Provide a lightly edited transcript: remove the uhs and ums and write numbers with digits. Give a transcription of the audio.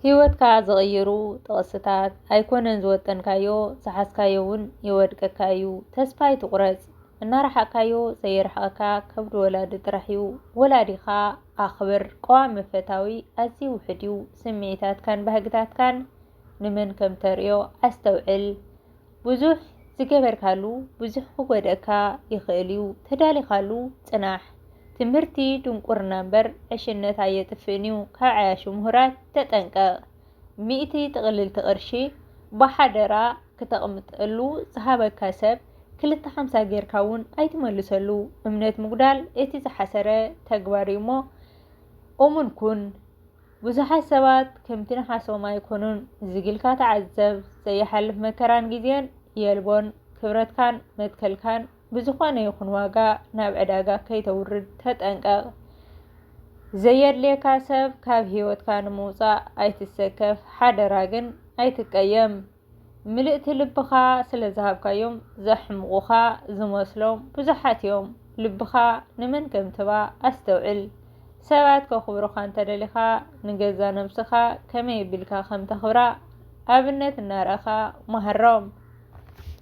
ህይወትካ ዝቕይሩ ጥቕስታት ኣይኮነን ዝወጠንካዮ ዝሓስካዮውን የወድቀካዩ ተስፋ ይትቁረጽ እናረሓካዮ ዘይርሓቐካ ከብዲ ወላዲ ጥራሕ እዩ ወላዲኻ ኣኽብር ቀዋሚ ፈታዊ ኣዝዩ ውሕድ እዩ ስምዒታትካን ባህግታትካን ንመን ከም ተርእዮ ኣስተውዕል ብዙሕ ዝገበርካሉ ብዙሕ ክጎድአካ ይኽእል እዩ ተዳሊኻሉ ጽናሕ ትምህርቲ ድንቁርና እምበር ዕሽነት ኣየጥፍእን እዩ ካብ ዓያሹ ምሁራት ተጠንቀቕ 100 ጥቕልልቲ ቅርሺ ብሓደራ ክተቕምጠሉ ዝሃበካ ሰብ 250 ጌርካ እውን ኣይትመልሰሉ እምነት ምጉዳል እቲ ዝሓሰረ ተግባር እዩ እሞ እሙን ኩን ብዙሓት ሰባት ከምቲ ንሓሶም ኣይኮኑን ዝግልካ ተዓዘብ ዘየሓልፍ መከራን ግዜን የልቦን ክብረትካን መትከልካን ብዝኾነ ይኹን ዋጋ ናብ ዕዳጋ ከይተውርድ ተጠንቀቕ ዘየድልየካ ሰብ ካብ ህይወትካ ንምውፃእ ኣይትሰከፍ ሓደራ ግን ኣይትቀየም ምልእቲ ልብኻ ስለ ዝሃብካዮም ዘሕምቑኻ ዝመስሎም ብዙሓት እዮም ልብኻ ንመን ከም ትባ ኣስተውዕል ሰባት ከኽብሩኻ እንተደሊኻ ንገዛ ነብስኻ ከመይ የቢልካ ከም ተኽብራ ኣብነት እናርአኻ መሃሮም